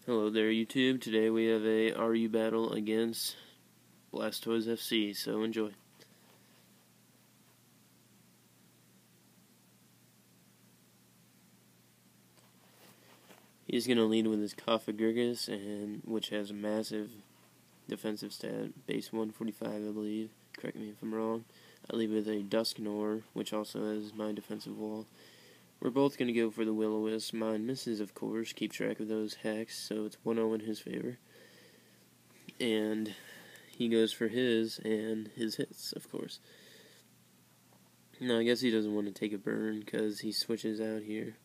Hello there, YouTube. Today we have a RU battle against Blastoisefc, so enjoy. He's going to lead with his Wifi, and which has a massive defensive stat, base 145, I believe. Correct me if I'm wrong. I lead with a Dusknoir, which also has my defensive wall. We're both going to go for the Will-O-Wisp. Mine misses, of course. Keep track of those hacks, so it's 1-0 in his favor. And he goes for his, and his hits, of course. Now, I guess he doesn't want to take a burn, because he switches out here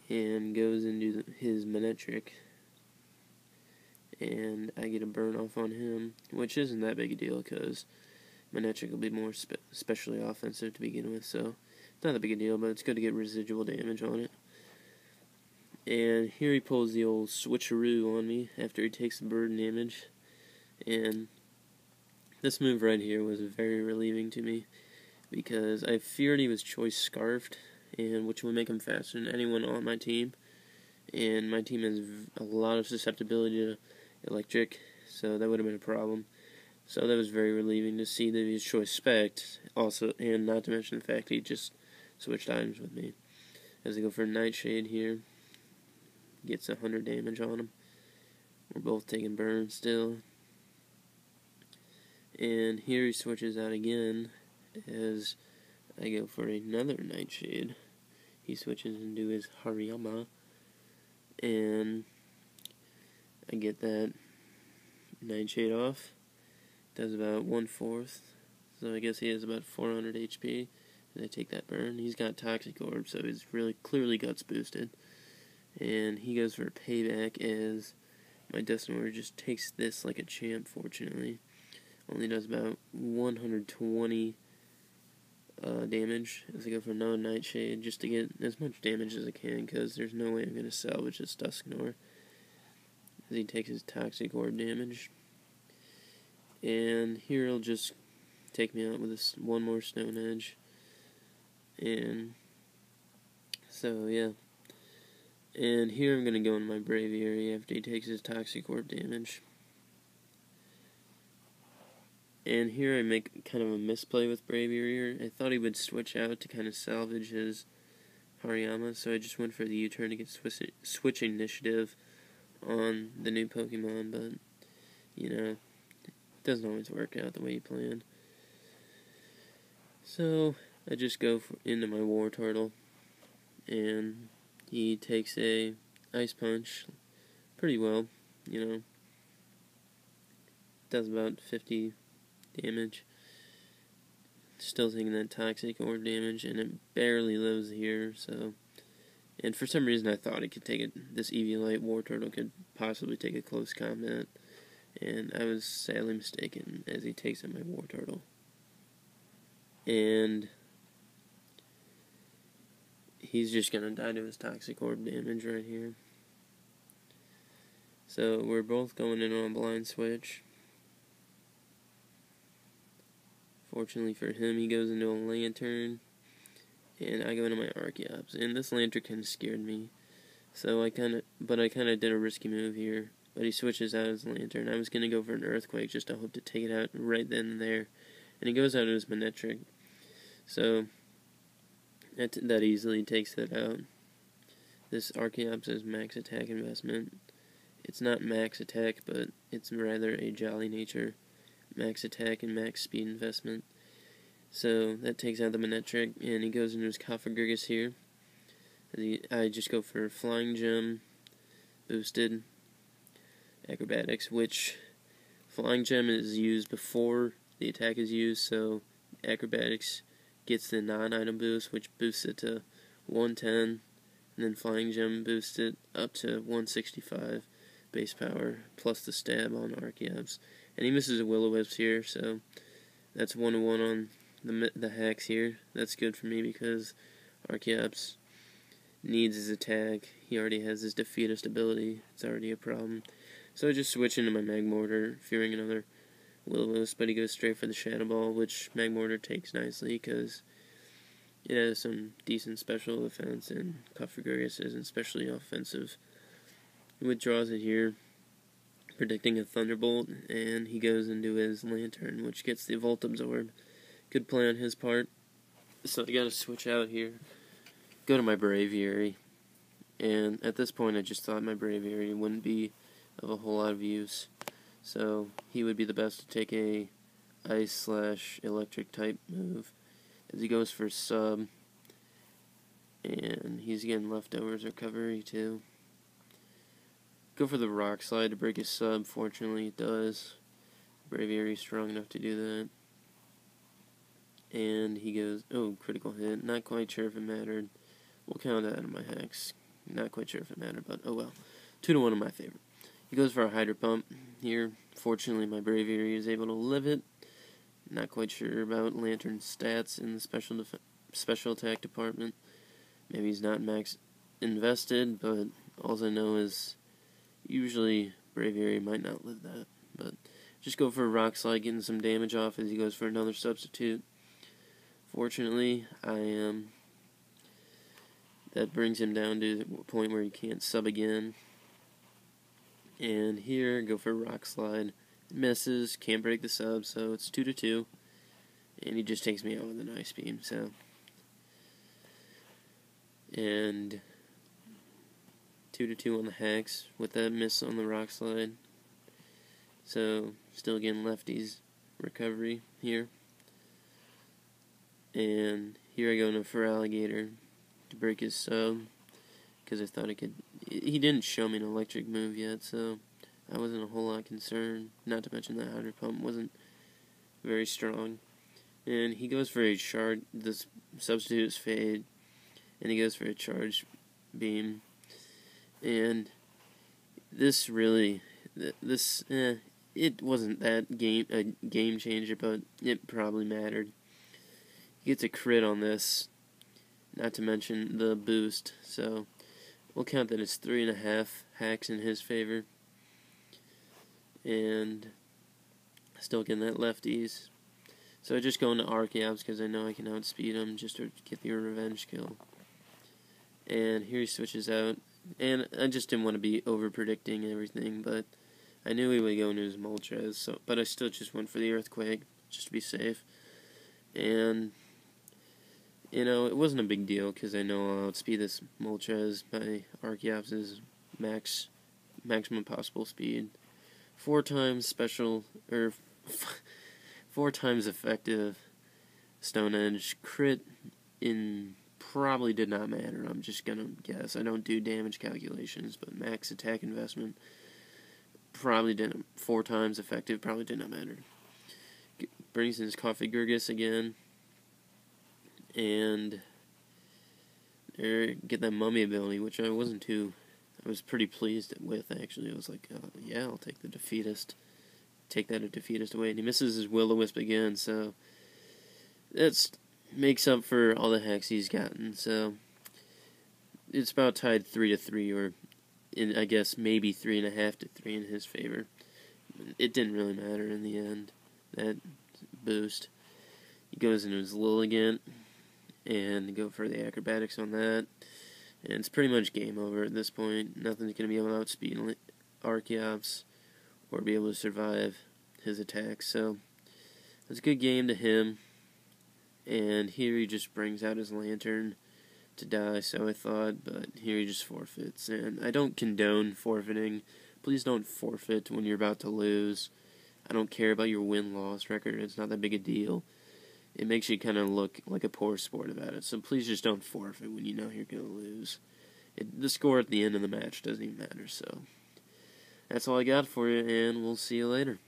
and goes into his Manectric. And I get a burn off on him, which isn't that big a deal, because Manectric will be more especially offensive to begin with, so it's not that big a deal, but it's good to get residual damage on it. And here he pulls the old switcheroo on me after he takes the burn damage. And this move right here was very relieving to me, because I feared he was choice scarfed, and which would make him faster than anyone on my team. And my team has a lot of susceptibility to electric, so that would have been a problem. So that was very relieving to see that he was choice spec'd, also, and not to mention the fact he just switched items with me. As I go for Nightshade here, gets 100 damage on him. We're both taking burns still. And here he switches out again as I go for another Nightshade. He switches into his Hariyama, and I get that Nightshade off. Does about 1/4, so I guess he has about 400 HP, and I take that burn. He's got Toxic Orb, so he's really clearly guts boosted. And he goes for a payback as my Dusknoir just takes this like a champ, fortunately. Only does about 120 damage as I go for another Nightshade, just to get as much damage as I can, because there's no way I'm going to salvage this Dusknoir as he takes his Toxic Orb damage. And here he'll just take me out with this one more Stone Edge. And so, yeah. And here I'm going to go into my Braviary after he takes his Toxic Orb damage. And here I make kind of a misplay with Braviary. I thought he would switch out to kind of salvage his Hariyama, so I just went for the U-turn to get switch initiative on the new Pokemon, but, you know, it doesn't always work out the way you plan. So I just go into my Wartortle, and he takes a Ice Punch pretty well, you know. Does about 50 damage. Still taking that Toxic Orb damage, and it barely lives here, so. And for some reason I thought it could take it, this Eviolite Wartortle could possibly take a close combat. And I was sadly mistaken as he takes out my Wartortle. And he's just gonna die to his Toxic Orb damage right here. So we're both going in on a blind switch. Fortunately for him, he goes into a Lantern, and I go into my Archeops. And this Lantern kind of scared me, so I kind of did a risky move here. But he switches out his Lantern. I was going to go for an Earthquake just to hope to take it out right then and there. And he goes out his Manectric. So that easily takes that out. This Archeops is max attack investment. It's not max attack, but it's rather a jolly nature max attack and max speed investment. So that takes out the Manectric, and he goes into his Wifi here. I just go for Flying Gem, boosted Acrobatics, which Flying Gem is used before the attack is used, so Acrobatics gets the non-item boost, which boosts it to 110, and then Flying Gem boosts it up to 165 base power, plus the stab on Archeops. And he misses a Will-O-Wisp here, so that's 1-1 on the hacks here. That's good for me because Archeops needs his attack. He already has his defeatist ability. It's already a problem. So I just switch into my Magmortar, fearing another Will-O-Wisp, but he goes straight for the Shadow Ball, which Magmortar takes nicely because it has some decent special defense, and Wifi isn't especially offensive. He withdraws it here, predicting a thunderbolt, and he goes into his lantern, which gets the Volt Absorb. Good play on his part. So I gotta switch out here. Go to my Braviary. And at this point I just thought my Braviary wouldn't be of a whole lot of use. So he would be the best to take a ice/electric type move. As he goes for sub. And he's getting leftovers recovery too. Go for the Rock Slide to break his sub. Fortunately, it does. Braviary is strong enough to do that. And he goes, oh, critical hit. Not quite sure if it mattered. We'll count that out of my hex. Not quite sure if it mattered, but oh well. 2-1 in my favor. He goes for a Hydro Pump here. Fortunately, my Braviary is able to live it. Not quite sure about Lantern's stats in the special attack department. Maybe he's not max invested, but all I know is usually Braviary might not live that. But just go for a Rock Slide, getting some damage off as he goes for another substitute. Fortunately, that brings him down to the point where he can't sub again. And here, go for a Rock Slide. Misses, can't break the sub, so it's 2-2. And he just takes me out with an Ice Beam, so. And 2-2 on the hex with that miss on the Rock Slide. So, still getting lefties recovery here. And here I go in for Alligator to break his sub, because I thought I could. He didn't show me an electric move yet, so I wasn't a whole lot concerned. Not to mention that Hydro Pump wasn't very strong. And he goes for a shard. This substitute is Fade, and he goes for a Charge Beam. And this really, it wasn't that a game changer, but it probably mattered. He gets a crit on this, not to mention the boost, so we'll count that as 3.5 hacks in his favor. And still getting that lefties. So I just go into Archeops because I know I can outspeed him just to get the revenge kill. And here he switches out. And I just didn't want to be over-predicting everything, but I knew he would go into his Moltres, but I still just went for the Earthquake, just to be safe. And you know, it wasn't a big deal, because I know I'll outspeed this Moltres by Archeops' maximum possible speed. 4 times special, or 4 times effective Stone Edge. Crit in probably did not matter, I'm just gonna guess. I don't do damage calculations, but max attack investment probably didn't. 4 times effective probably did not matter. Brings in his Coffee Gurgus again. And get that Mummy ability, which I was pretty pleased with, actually. I was like, yeah, I'll take the Defeatist. Take that Defeatist away. And he misses his Will-O-Wisp again, so that makes up for all the hacks he's gotten. So it's about tied 3-3, or I guess maybe 3.5-3 in his favor. It didn't really matter in the end, that boost. He goes into his Lilligant and go for the acrobatics on that. And it's pretty much game over at this point. Nothing's going to be able to outspeed Archeops or be able to survive his attacks. So it's a good game to him. And here he just brings out his Lantern to die, so I thought, but here he just forfeits. And I don't condone forfeiting. Please don't forfeit when you're about to lose. I don't care about your win-loss record. It's not that big a deal. It makes you kind of look like a poor sport about it. So please just don't forfeit when you know you're going to lose. The score at the end of the match doesn't even matter. So that's all I got for you, and we'll see you later.